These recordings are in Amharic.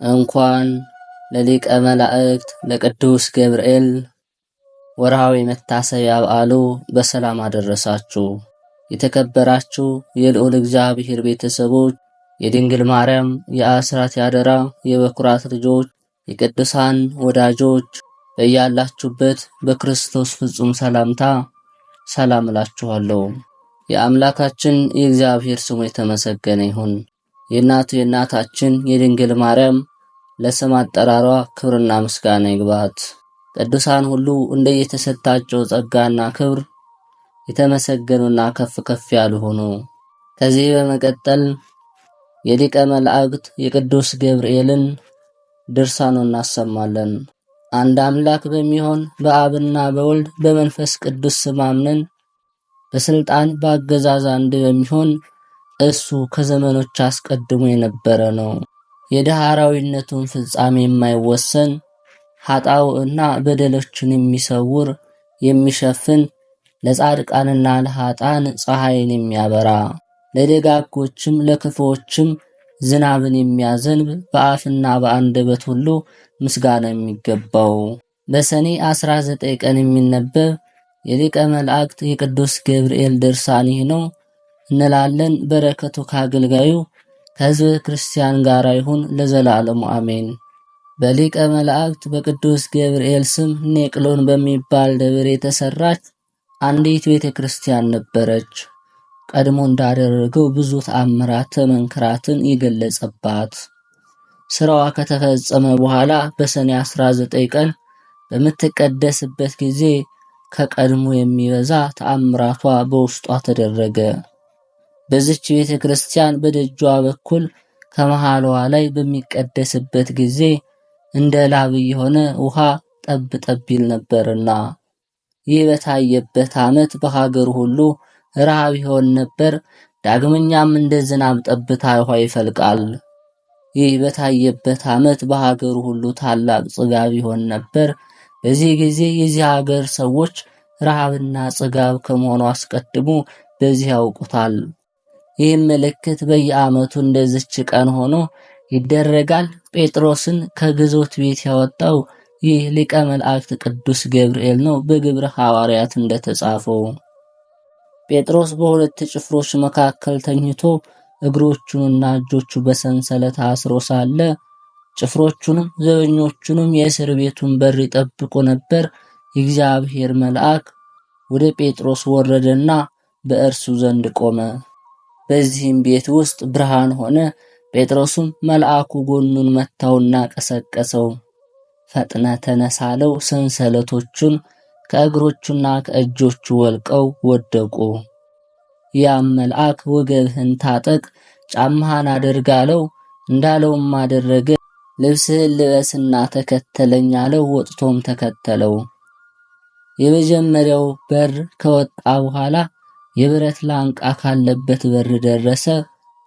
እንኳን ለሊቀ መላእክት ለቅዱስ ገብርኤል ወርሃዊ መታሰቢያ በዓሉ በሰላም አደረሳችሁ። የተከበራችሁ የልዑል እግዚአብሔር ቤተሰቦች፣ የድንግል ማርያም የአስራት ያደራ የበኩራት ልጆች፣ የቅዱሳን ወዳጆች በያላችሁበት በክርስቶስ ፍጹም ሰላምታ ሰላም እላችኋለሁ። የአምላካችን የእግዚአብሔር ስሙ የተመሰገነ ይሁን። የእናቱ የእናታችን የድንግል ማርያም ለስም አጠራሯ ክብርና ምስጋና ይግባት። ቅዱሳን ሁሉ እንደየተሰጣቸው ጸጋና ክብር የተመሰገኑና ከፍ ከፍ ያሉ ሆኑ። ከዚህ በመቀጠል የሊቀ መላእክት የቅዱስ ገብርኤልን ድርሳኑን እናሰማለን። አንድ አምላክ በሚሆን በአብና በወልድ በመንፈስ ቅዱስ ስም አምነን በስልጣን በአገዛዝ አንድ በሚሆን እሱ ከዘመኖች አስቀድሞ የነበረ ነው። የዳህራዊነቱን ፍጻሜ የማይወሰን ኃጣውዕና በደሎችን የሚሰውር የሚሸፍን ለጻድቃንና ለኃጥአን ፀሐይን የሚያበራ ለደጋጎችም ለክፉዎችም ዝናብን የሚያዘንብ በአፍና በአንደበት ሁሉ ምስጋና የሚገባው በሰኔ 19 ቀን የሚነበብ የሊቀ መላእክት የቅዱስ ገብርኤል ድርሳን ይህ ነው እንላለን። በረከቱ ከአገልጋዩ ከሕዝበ ክርስቲያን ጋር ይሁን ለዘላለሙ አሜን። በሊቀ መላእክት በቅዱስ ገብርኤል ስም ኔቅሎን በሚባል ደብር የተሰራች አንዲት ቤተ ክርስቲያን ነበረች። ቀድሞ እንዳደረገው ብዙ ተአምራተ መንክራትን የገለጸባት። ስራዋ ከተፈጸመ በኋላ በሰኔ 19 ቀን በምትቀደስበት ጊዜ ከቀድሞ የሚበዛ ተአምራቷ በውስጧ ተደረገ። በዚች ቤተ ክርስቲያን በደጇ በኩል ከመሃሏ ላይ በሚቀደስበት ጊዜ እንደ ላብ የሆነ ውሃ ጠብ ጠብ ይል ነበርና ይህ በታየበት ዓመት በሀገሩ ሁሉ ረሃብ ይሆን ነበር። ዳግመኛም እንደ ዝናብ ጠብታ ውሃ ይፈልቃል። ይህ በታየበት ዓመት በሀገሩ ሁሉ ታላቅ ጽጋብ ይሆን ነበር። በዚህ ጊዜ የዚህ ሀገር ሰዎች ረሃብና ጽጋብ ከመሆኑ አስቀድሞ በዚህ ያውቁታል። ይህም ምልክት በየዓመቱ እንደዚች ቀን ሆኖ ይደረጋል። ጴጥሮስን ከግዞት ቤት ያወጣው ይህ ሊቀ መላእክት ቅዱስ ገብርኤል ነው። በግብረ ሐዋርያት እንደተጻፈው ጴጥሮስ በሁለት ጭፍሮች መካከል ተኝቶ እግሮቹንና እጆቹ በሰንሰለት አስሮ ሳለ ጭፍሮቹንም ዘበኞቹንም የእስር ቤቱን በር ይጠብቁ ነበር። የእግዚአብሔር መልአክ ወደ ጴጥሮስ ወረደና በእርሱ ዘንድ ቆመ። በዚህም ቤት ውስጥ ብርሃን ሆነ። ጴጥሮስም መልአኩ ጎኑን መታውና ቀሰቀሰው። ፈጥነ ተነሳለው። ሰንሰለቶቹን ከእግሮቹና ከእጆቹ ወልቀው ወደቁ። ያም መልአክ ወገብህን ታጠቅ፣ ጫማህን አድርጋለው እንዳለውም አደረገ። ልብስህን ልበስና ተከተለኝ አለው። ወጥቶም ተከተለው። የመጀመሪያው በር ከወጣ በኋላ የብረት ላንቃ ካለበት በር ደረሰ።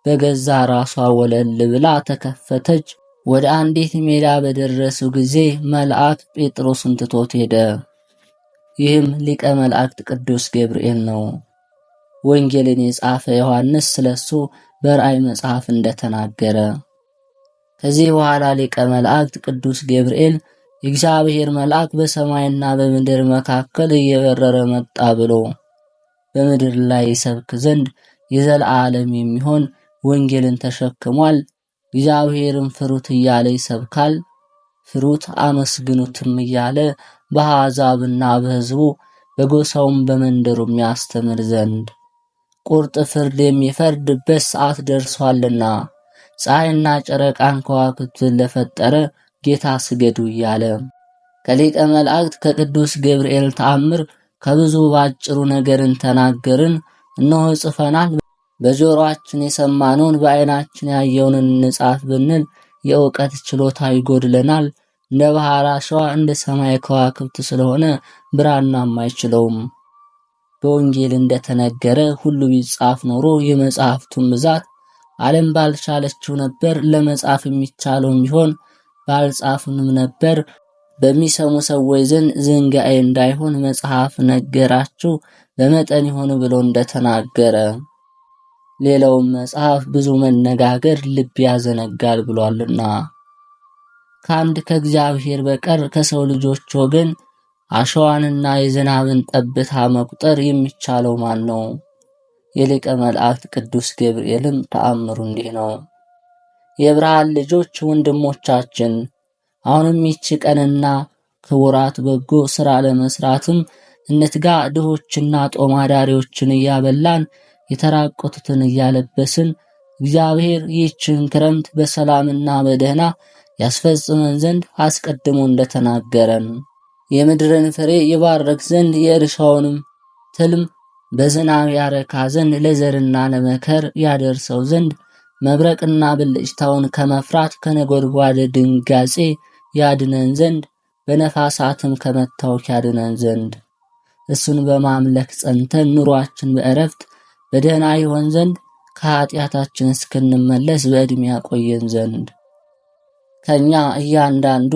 በገዛ ራሷ ወለል ብላ ተከፈተች። ወደ አንዲት ሜዳ በደረሱ ጊዜ መልአክ ጴጥሮስን ትቶት ሄደ። ይህም ሊቀ መላእክት ቅዱስ ገብርኤል ነው። ወንጌልን የጻፈ ዮሐንስ ስለሱ በራእይ መጽሐፍ እንደተናገረ ከዚህ በኋላ ሊቀ መላእክት ቅዱስ ገብርኤል የእግዚአብሔር መልአክ በሰማይና በምድር መካከል እየበረረ መጣ ብሎ በምድር ላይ ይሰብክ ዘንድ የዘላለም የሚሆን ወንጌልን ተሸክሟል። እግዚአብሔርን ፍሩት እያለ ይሰብካል። ፍሩት አመስግኑትም እያለ በአሕዛብና በሕዝቡ በጎሳውም በመንደሩም ያስተምር ዘንድ ቁርጥ ፍርድ የሚፈርድበት ሰዓት ደርሷልና ፀሐይና ጨረቃን ከዋክብትን ለፈጠረ ጌታ ስገዱ እያለ ከሊቀ መላእክት ከቅዱስ ገብርኤል ተአምር ከብዙ ባጭሩ ነገርን ተናገርን። እነሆ ጽፈናል። በጆሮአችን የሰማነውን በዓይናችን ያየውን እንጻፍ ብንል የእውቀት ችሎታ ይጎድለናል። እንደ ባህር አሸዋ እንደ ሰማይ ከዋክብት ስለሆነ ብራናም አይችለውም። በወንጌል እንደተነገረ ሁሉ ቢጻፍ ኖሮ የመጽሐፍቱን ብዛት ዓለም ባልቻለችው ነበር። ለመጻፍ የሚቻለውም ቢሆን ባልጻፍንም ነበር። በሚሰሙ ሰዎች ዘንድ ዝንጋኤ እንዳይሆን መጽሐፍ ነገራችሁ በመጠን ይሆን ብሎ እንደተናገረ ሌላውም መጽሐፍ ብዙ መነጋገር ልብ ያዘነጋል ብሏልና ከአንድ ከእግዚአብሔር በቀር ከሰው ልጆች ወገን አሸዋንና የዝናብን ጠብታ መቁጠር የሚቻለው ማን ነው? የሊቀ መላእክት ቅዱስ ገብርኤልም ተአምሩ እንዲህ ነው። የብርሃን ልጆች ወንድሞቻችን አሁንም ይህች ቀንና ክቡራት በጎ ሥራ ለመስራትም እንትጋ። ድሆችና ጦማዳሪዎችን እያበላን የተራቆቱትን እያለበስን እግዚአብሔር ይህችን ክረምት በሰላምና በደህና ያስፈጽመን ዘንድ አስቀድሞ እንደተናገረን የምድርን ፍሬ ይባረክ ዘንድ የእርሻውንም ትልም በዝናብ ያረካ ዘንድ ለዘርና ለመከር ያደርሰው ዘንድ መብረቅና ብልጭታውን ከመፍራት ከነጎድጓድ ድንጋጼ ያድነን ዘንድ በነፋሳትም ከመታወክ ያድነን ዘንድ እሱን በማምለክ ጸንተን ኑሯችን በእረፍት በደህና ይሆን ዘንድ ከኃጢአታችን እስክንመለስ በዕድሜ ያቆየን ዘንድ ከኛ እያንዳንዱ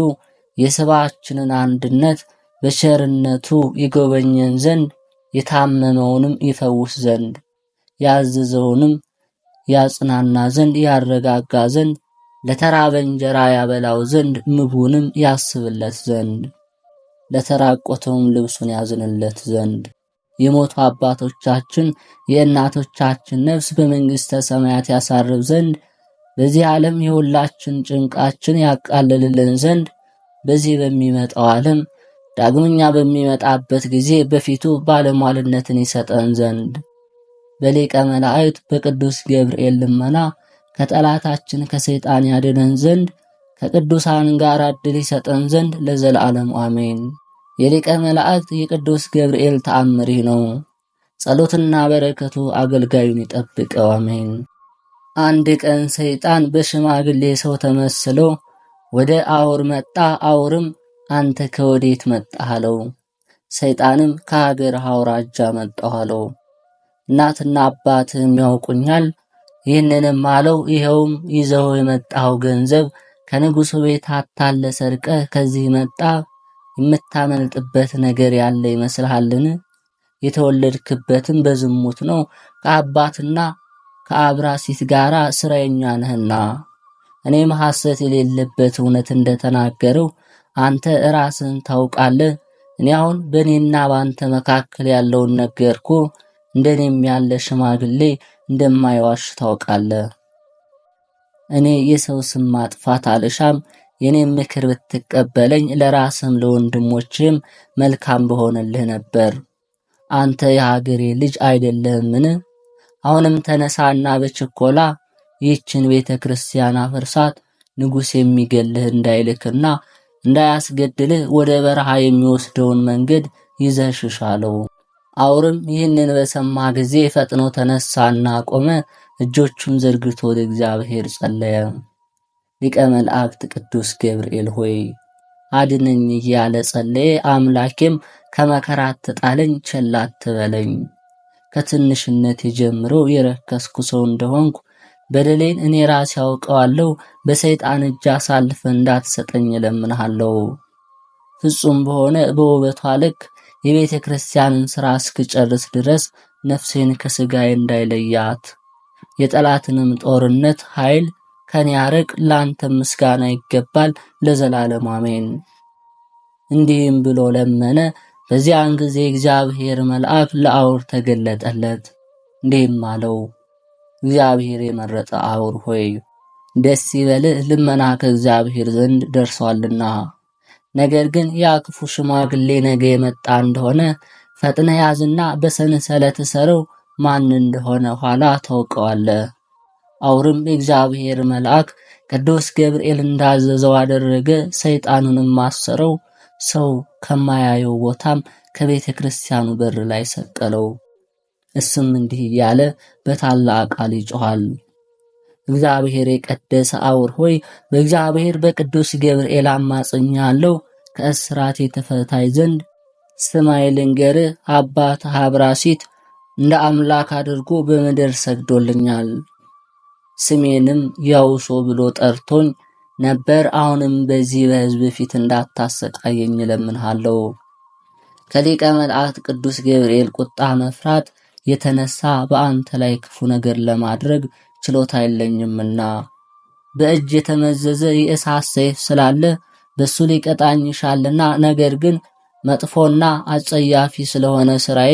የሥጋችንን አንድነት በቸርነቱ ይጎበኘን ዘንድ የታመመውንም ይፈውስ ዘንድ ያዘዘውንም ያጽናና ዘንድ ያረጋጋ ዘንድ ለተራበ እንጀራ ያበላው ዘንድ ምግቡንም ያስብለት ዘንድ ለተራቆተውም ልብሱን ያዝንለት ዘንድ የሞቱ አባቶቻችን የእናቶቻችን ነፍስ በመንግሥተ ሰማያት ያሳርፍ ዘንድ በዚህ ዓለም የሁላችን ጭንቃችን ያቃልልልን ዘንድ በዚህ በሚመጣው ዓለም ዳግመኛ በሚመጣበት ጊዜ በፊቱ ባለሟልነትን ይሰጠን ዘንድ በሊቀ መላእክት በቅዱስ ገብርኤል ልመና ከጠላታችን ከሰይጣን ያድነን ዘንድ ከቅዱሳን ጋር ዕድል ይሰጠን ዘንድ ለዘላለም አሜን። የሊቀ መላእክት የቅዱስ ገብርኤል ተአምር ነው። ጸሎትና በረከቱ አገልጋዩን ይጠብቀው አሜን። አንድ ቀን ሰይጣን በሽማግሌ ሰው ተመስሎ ወደ አውር መጣ። አውርም አንተ ከወዴት መጣህ አለው። ሰይጣንም ከሀገር አውራጃ መጣሁ አለው። እናትና አባትህም ያውቁኛል። ይህንንም አለው። ይኸውም ይዘው የመጣው ገንዘብ ከንጉሡ ቤት አታለ ሰርቀ ከዚህ መጣ። የምታመልጥበት ነገር ያለ ይመስልሃልን? የተወለድክበትም በዝሙት ነው፣ ከአባትና ከአብራሲት ጋር ስራየኛ ነህና። እኔም ሐሰት የሌለበት እውነት እንደተናገረው አንተ ራስን ታውቃለህ። እኔ አሁን በእኔና በአንተ መካከል ያለውን ነገርኩ። እንደኔም ያለ ሽማግሌ እንደማይዋሽ ታውቃለህ። እኔ የሰው ስም ማጥፋት አልሻም። የኔም ምክር ብትቀበለኝ ለራስም ለወንድሞችም መልካም በሆነልህ ነበር። አንተ የሀገሬ ልጅ አይደለህምን? አሁንም ተነሳና በችኮላ ይህችን ቤተ ክርስቲያን አፍርሳት፣ ንጉሥ የሚገልህ እንዳይልክና እንዳያስገድልህ ወደ በረሃ የሚወስደውን መንገድ ይዘህ ሽሽ አለው። አውርም ይህንን በሰማ ጊዜ ፈጥኖ ተነሳና ቆመ። እጆቹን ዘርግቶ ወደ እግዚአብሔር ጸለየ። ሊቀ መላእክት ቅዱስ ገብርኤል ሆይ አድነኝ እያለ ጸለየ። አምላኬም ከመከራ አትጣለኝ፣ ቸል አትበለኝ። ከትንሽነቴ ጀምሮ የረከስኩ ሰው እንደሆንኩ በደሌን እኔ ራሴ ያውቀዋለሁ። በሰይጣን እጅ አሳልፈ እንዳትሰጠኝ እለምንሃለሁ። ፍጹም በሆነ በውበቷ ልክ የቤተ ክርስቲያንን ሥራ እስክጨርስ ድረስ ነፍሴን ከሥጋዬ እንዳይለያት፣ የጠላትንም ጦርነት ኃይል ከኔ ያርቅ። ላንተም ምስጋና ይገባል ለዘላለም አሜን። እንዲህም ብሎ ለመነ። በዚያን ጊዜ እግዚአብሔር መልአክ ለአውር ተገለጠለት፣ እንዲህም አለው፣ እግዚአብሔር የመረጠ አውር ሆይ ደስ ይበልህ፣ ልመና ከእግዚአብሔር ዘንድ ደርሷልና። ነገር ግን ያ ክፉ ሽማግሌ ነገ የመጣ እንደሆነ ፈጥነ ያዝና በሰንሰለት እሰረው፣ ማን እንደሆነ ኋላ ታውቀዋለህ። አውርም የእግዚአብሔር መልአክ ቅዱስ ገብርኤል እንዳዘዘው አደረገ። ሰይጣኑንም አሰረው። ሰው ከማያየው ቦታም ከቤተ ክርስቲያኑ በር ላይ ሰቀለው። እስም እንዲህ እያለ በታላቅ ቃል ይጮኻል፣ እግዚአብሔር የቀደሰ አውር ሆይ በእግዚአብሔር በቅዱስ ገብርኤል አማጽኛለሁ። ከእስራቴ ተፈታይ ዘንድ ስማይ ልንገርህ። አባት አብራሲት እንደ አምላክ አድርጎ በምድር ሰግዶልኛል። ስሜንም ያውሶ ብሎ ጠርቶኝ ነበር። አሁንም በዚህ በሕዝብ ፊት እንዳታሰቃየኝ እለምንሃለሁ። ከሊቀ መላእክት ቅዱስ ገብርኤል ቁጣ መፍራት የተነሳ በአንተ ላይ ክፉ ነገር ለማድረግ ችሎታ የለኝምና በእጅ የተመዘዘ የእሳት ሰይፍ ስላለ በሱ ሊቀጣኝ ይሻልና፣ ነገር ግን መጥፎና አጸያፊ ስለሆነ ስራዬ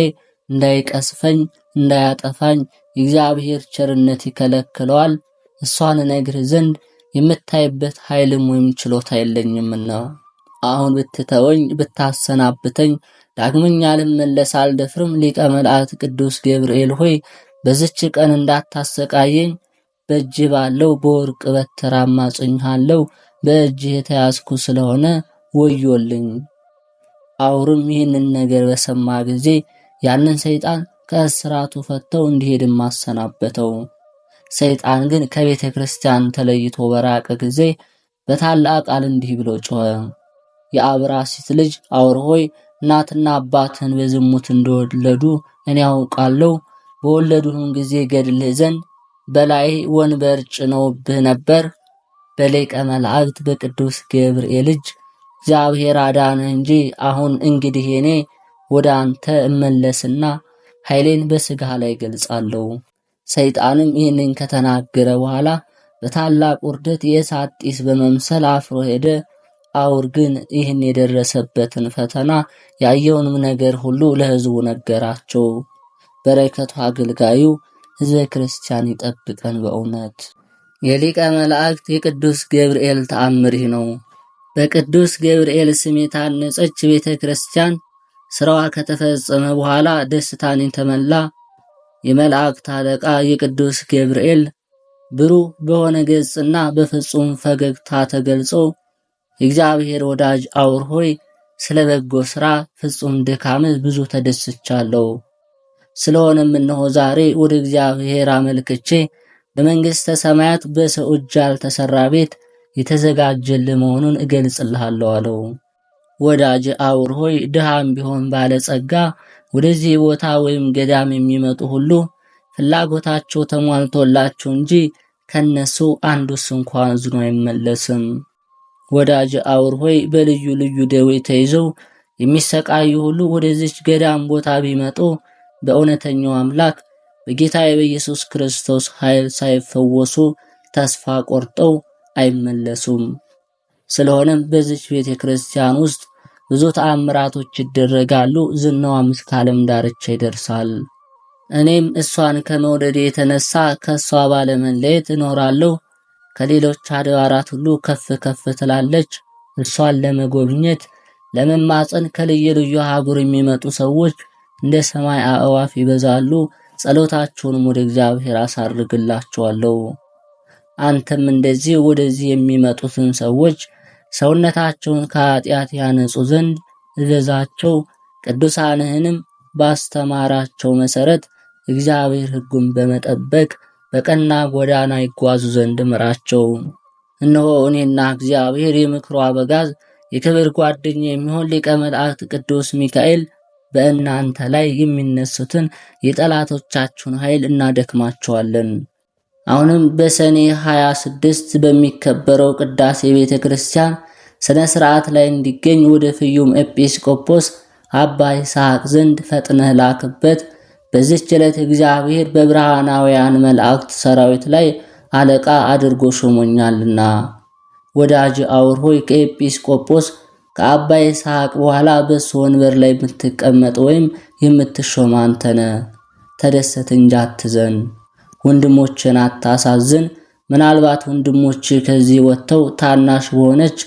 እንዳይቀስፈኝ እንዳያጠፋኝ የእግዚአብሔር ቸርነት ይከለክለዋል። እሷን እነግርህ ዘንድ የምታይበት ኃይልም ወይም ችሎታ የለኝምና አሁን ብትተወኝ ብታሰናብተኝ ዳግመኛ ልመለስ አልደፍርም። ሊቀ መላእክት ቅዱስ ገብርኤል ሆይ በዝች ቀን እንዳታሰቃየኝ በእጅ ባለው በወርቅ በትር አማጽኝሃለሁ። በእጅ የተያዝኩ ስለሆነ ወዮልኝ። አውርም ይህንን ነገር በሰማ ጊዜ ያንን ሰይጣን ከእስራቱ ፈተው እንዲሄድም አሰናበተው። ሰይጣን ግን ከቤተ ክርስቲያን ተለይቶ በራቀ ጊዜ በታላቅ ቃል እንዲህ ብሎ ጮኸ። የአብራሲት ልጅ አውር ሆይ እናትና አባትህን በዝሙት እንደወለዱ እኔ ያውቃለሁ። በወለዱህም ጊዜ ገድልህ ዘንድ በላይ ወንበር ጭነውብህ ነበር። በሊቀ መላእክት በቅዱስ ገብርኤል እጅ እግዚአብሔር አዳነህ እንጂ አሁን እንግዲህ እኔ ወደ አንተ እመለስና ኃይሌን በሥጋ ላይ ገልጻለሁ። ሰይጣንም ይህንን ከተናገረ በኋላ በታላቅ ውርደት የእሳት ጢስ በመምሰል አፍሮ ሄደ። አውር ግን ይህን የደረሰበትን ፈተና ያየውንም ነገር ሁሉ ለሕዝቡ ነገራቸው። በረከቱ አገልጋዩ ሕዝበ ክርስቲያን ይጠብቀን በእውነት። የሊቀ መላእክት የቅዱስ ገብርኤል ተአምር ይህ ነው። በቅዱስ ገብርኤል ስም የታነጸች ቤተ ክርስቲያን ስራዋ ከተፈጸመ በኋላ ደስታን የተመላ የመላእክት አለቃ የቅዱስ ገብርኤል ብሩህ በሆነ ገጽና በፍጹም ፈገግታ ተገልጾ የእግዚአብሔር ወዳጅ አውር ሆይ ስለ በጎ ሥራ ፍጹም ድካምህ ብዙ ተደስቻለሁ። ስለሆነም እነሆ ዛሬ ወደ እግዚአብሔር አመልክቼ በመንግሥተ ሰማያት በሰው እጅ ያልተሠራ ቤት የተዘጋጀልህ መሆኑን እገልጽልሃለሁ አለው። ወዳጅ አውር ሆይ ድሃም ቢሆን ባለጸጋ ወደዚህ ቦታ ወይም ገዳም የሚመጡ ሁሉ ፍላጎታቸው ተሟልቶላቸው እንጂ ከነሱ አንዱስ እንኳን ዝኖ አይመለስም። ወዳጅ አውር ሆይ በልዩ ልዩ ደዌ ተይዘው የሚሰቃዩ ሁሉ ወደዚች ገዳም ቦታ ቢመጡ በእውነተኛው አምላክ በጌታዬ በኢየሱስ ክርስቶስ ኃይል ሳይፈወሱ ተስፋ ቆርጠው አይመለሱም። ስለሆነም በዚች ቤተ ክርስቲያን ውስጥ ብዙ ተአምራቶች ይደረጋሉ። ዝናዋም እስከ ዓለም ዳርቻ ይደርሳል። እኔም እሷን ከመውደድ የተነሳ ከእሷ ባለመለየት እኖራለሁ። ከሌሎች አድባራት ሁሉ ከፍ ከፍ ትላለች። እሷን ለመጎብኘት ለመማፀን ከልዩ ልዩ አህጉር የሚመጡ ሰዎች እንደ ሰማይ አእዋፍ ይበዛሉ። ጸሎታቸውንም ወደ እግዚአብሔር አሳርግላቸዋለሁ። አንተም እንደዚህ ወደዚህ የሚመጡትን ሰዎች ሰውነታቸውን ከኃጢአት ያነጹ ዘንድ እዘዛቸው። ቅዱሳንህንም ባስተማራቸው መሰረት እግዚአብሔር ሕጉን በመጠበቅ በቀና ጎዳና ይጓዙ ዘንድ ምራቸው። እነሆ እኔና እግዚአብሔር የምክሩ አበጋዝ የክብር ጓደኛ የሚሆን ሊቀ መላእክት ቅዱስ ሚካኤል በእናንተ ላይ የሚነሱትን የጠላቶቻችሁን ኃይል እናደክማቸዋለን። አሁንም በሰኔ 26 በሚከበረው ቅዳሴ ቤተ ክርስቲያን ስነ ስርዓት ላይ እንዲገኝ ወደ ፍዩም ኤጲስቆጶስ አባ ይስሐቅ ዘንድ ፈጥነህ ላክበት። በዚህች ዕለት እግዚአብሔር በብርሃናውያን መላእክት ሰራዊት ላይ አለቃ አድርጎ ሾሞኛልና። ወዳጅ አውር ሆይ ከኤጲስቆጶስ ከአባ ይስሐቅ በኋላ በሱ ወንበር ላይ የምትቀመጥ ወይም የምትሾም አንተነ። ተደሰት እንጂ አትዘን፣ ወንድሞችን አታሳዝን። ምናልባት ወንድሞች ከዚህ ወጥተው ታናሽ በሆነች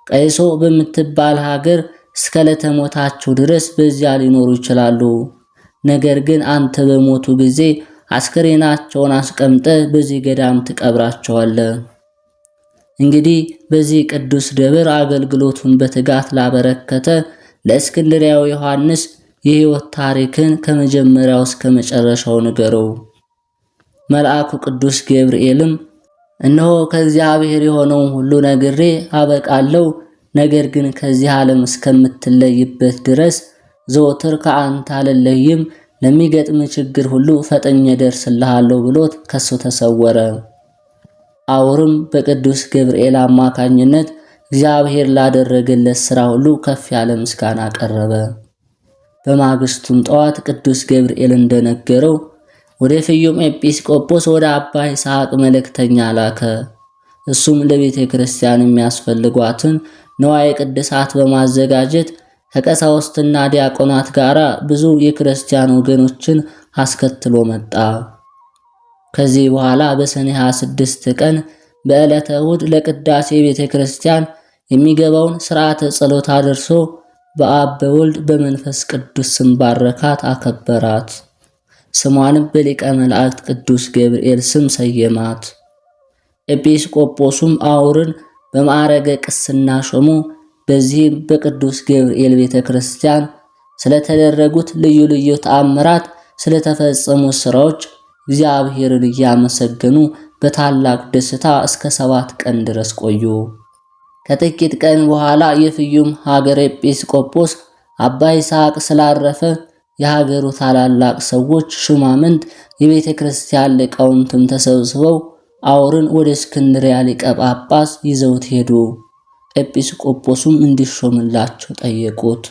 ቀይሶ በምትባል ሀገር እስከ ዕለተ ሞታቸው ድረስ በዚያ ሊኖሩ ይችላሉ። ነገር ግን አንተ በሞቱ ጊዜ አስከሬናቸውን አስቀምጠ በዚህ ገዳም ትቀብራቸዋለህ። እንግዲህ በዚህ ቅዱስ ደብር አገልግሎቱን በትጋት ላበረከተ ለእስክንድርያው ዮሐንስ የሕይወት ታሪክን ከመጀመሪያው እስከ መጨረሻው ንገረው። መልአኩ ቅዱስ ገብርኤልም እነሆ ከእግዚአብሔር የሆነውን ሁሉ ነግሬ አበቃለሁ፣ ነገር ግን ከዚህ ዓለም እስከምትለይበት ድረስ ዘወትር ከአንተ አልለይም፣ ለሚገጥም ችግር ሁሉ ፈጥኜ ደርስልሃለሁ ብሎት ከሱ ተሰወረ። አውርም በቅዱስ ገብርኤል አማካኝነት እግዚአብሔር ላደረገለት ሥራ ሁሉ ከፍ ያለ ምስጋና አቀረበ። በማግስቱም ጠዋት ቅዱስ ገብርኤል እንደነገረው ወደ ፍዩም ኤጲስቆጶስ ወደ አባ ይስሐቅ መልእክተኛ ላከ። እሱም ለቤተ ክርስቲያን የሚያስፈልጓትን ንዋየ ቅድሳት በማዘጋጀት ከቀሳውስትና ዲያቆናት ጋር ብዙ የክርስቲያን ወገኖችን አስከትሎ መጣ። ከዚህ በኋላ በሰኔ 26 ቀን በዕለተ እሑድ ለቅዳሴ ቤተ ክርስቲያን የሚገባውን ሥርዓተ ጸሎት አድርሶ በአብ በወልድ በመንፈስ ቅዱስ ስም ባረካት፣ አከበራት። ስሟንም በሊቀ መላእክት ቅዱስ ገብርኤል ስም ሰየማት። ኤጲስቆጶሱም አውርን በማዕረገ ቅስና ሾሙ። በዚህም በቅዱስ ገብርኤል ቤተ ክርስቲያን ስለተደረጉት ልዩ ልዩ ተአምራት፣ ስለተፈጸሙ ሥራዎች እግዚአብሔርን እያመሰገኑ በታላቅ ደስታ እስከ 7 ቀን ድረስ ቆዩ። ከጥቂት ቀን በኋላ የፍዩም ሀገር ኤጲስቆጶስ አባ ይስሐቅ ስላረፈ የሀገሩ ታላላቅ ሰዎች፣ ሹማምንት፣ የቤተ ክርስቲያን ሊቃውንትም ተሰብስበው አውርን ወደ እስክንድርያ ሊቀ ጳጳስ ይዘውት ሄዱ። ኤጲስቆጶሱም እንዲሾምላቸው ጠየቁት።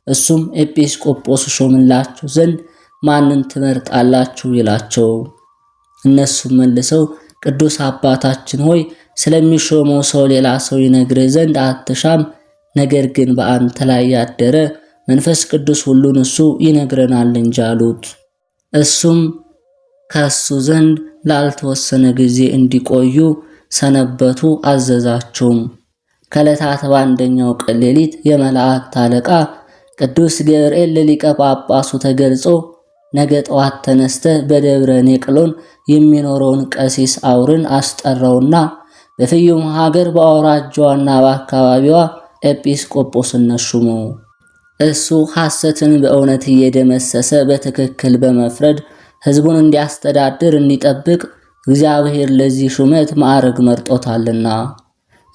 እሱም ኤጲስቆጶስ ሾምላችሁ ዘንድ ማንን ትመርጣላችሁ ይላቸው። እነሱም መልሰው ቅዱስ አባታችን ሆይ ስለሚሾመው ሰው ሌላ ሰው ይነግርህ ዘንድ አትሻም፣ ነገር ግን በአንተ ላይ ያደረ መንፈስ ቅዱስ ሁሉን እሱ ይነግረናል እንጂ አሉት። እሱም ከሱ ዘንድ ላልተወሰነ ጊዜ እንዲቆዩ ሰነበቱ፣ አዘዛቸውም። ከዕለታት በአንደኛው ቀን ሌሊት የመላእክት አለቃ ቅዱስ ገብርኤል ለሊቀ ጳጳሱ ተገልጾ ነገ ጠዋት ተነስተ በደብረ ኔቅሎን የሚኖረውን ቀሲስ አውርን አስጠራውና በፍዩም ሀገር በአውራጃዋና በአካባቢዋ ኤጲስቆጶስነት ሹመው። እሱ ሐሰትን በእውነት እየደመሰሰ በትክክል በመፍረድ ሕዝቡን እንዲያስተዳድር እንዲጠብቅ እግዚአብሔር ለዚህ ሹመት ማዕረግ መርጦታልና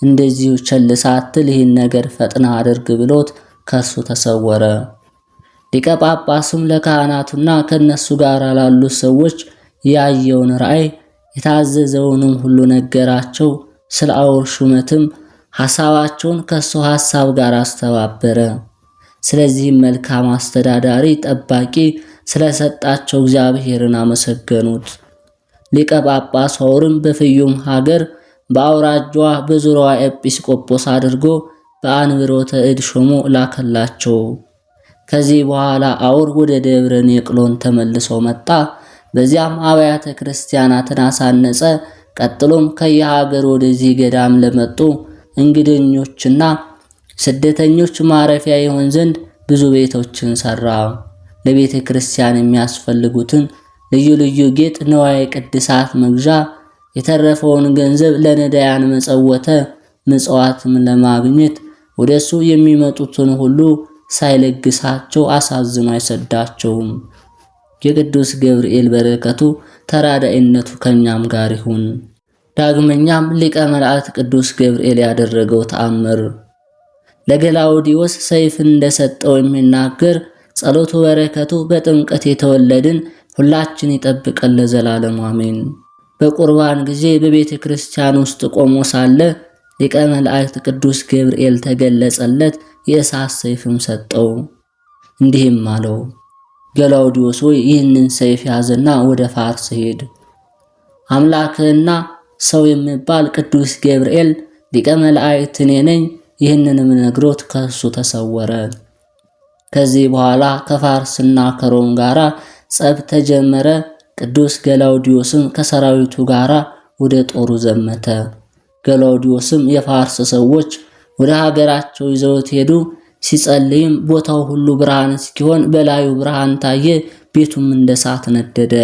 እንደዚሁ ቸል ሳትል ይህን ነገር ፈጥና አድርግ ብሎት ከሱ ተሰወረ። ሊቀ ጳጳሱም ለካህናቱና ከነሱ ጋር ላሉት ሰዎች ያየውን ራእይ የታዘዘውንም ሁሉ ነገራቸው። ስለ አውር ሹመትም ሐሳባቸውን ከሱ ሐሳብ ጋር አስተባበረ። ስለዚህም መልካም አስተዳዳሪ ጠባቂ ስለሰጣቸው እግዚአብሔርን አመሰገኑት። ሊቀ ጳጳሱ አውርም በፍዩም ሀገር በአውራጃዋ በዙሪያዋ ኤጲስቆጶስ አድርጎ በአንብሮተ እድ ሾሞ ላከላቸው። ከዚህ በኋላ አውር ወደ ደብረ ኔቅሎን ተመልሶ መጣ። በዚያም አብያተ ክርስቲያናትን አሳነጸ። ቀጥሎም ከየሀገር ወደዚህ ገዳም ለመጡ እንግደኞችና ስደተኞች ማረፊያ ይሆን ዘንድ ብዙ ቤቶችን ሰራ። ለቤተ ክርስቲያን የሚያስፈልጉትን ልዩ ልዩ ጌጥ፣ ንዋየ ቅድሳት መግዣ፣ የተረፈውን ገንዘብ ለነዳያን መጸወተ። ምጽዋትም ለማግኘት ወደሱ የሚመጡትን ሁሉ ሳይለግሳቸው አሳዝኖ አይሰዳቸውም። የቅዱስ ገብርኤል በረከቱ ተራዳኢነቱ ከኛም ጋር ይሁን። ዳግመኛም ሊቀ መላእክት ቅዱስ ገብርኤል ያደረገው ተአምር ለገላውዲዮስ ሰይፍን እንደሰጠው የሚናገር ጸሎቱ በረከቱ በጥምቀት የተወለድን ሁላችን ይጠብቀን ለዘላለም አሜን። በቁርባን ጊዜ በቤተ ክርስቲያን ውስጥ ቆሞ ሳለ ሊቀ መላእክት ቅዱስ ገብርኤል ተገለጸለት፣ የእሳት ሰይፍም ሰጠው። እንዲህም አለው፣ ገላውዲዮስ ሆይ ይህንን ሰይፍ ያዝና ወደ ፋርስ ሄድ። አምላክህና ሰው የሚባል ቅዱስ ገብርኤል ሊቀ መላእክት እኔ ነኝ። ይህንንም ነግሮት ከሱ ተሰወረ። ከዚህ በኋላ ከፋርስና ከሮም ጋራ ጸብ ተጀመረ። ቅዱስ ገላውዲዮስም ከሰራዊቱ ጋራ ወደ ጦሩ ዘመተ። ገላውዲዮስም የፋርስ ሰዎች ወደ ሀገራቸው ይዘውት ሄዱ። ሲጸልይም ቦታው ሁሉ ብርሃን እስኪሆን በላዩ ብርሃን ታየ፣ ቤቱም እንደ እሳት ነደደ።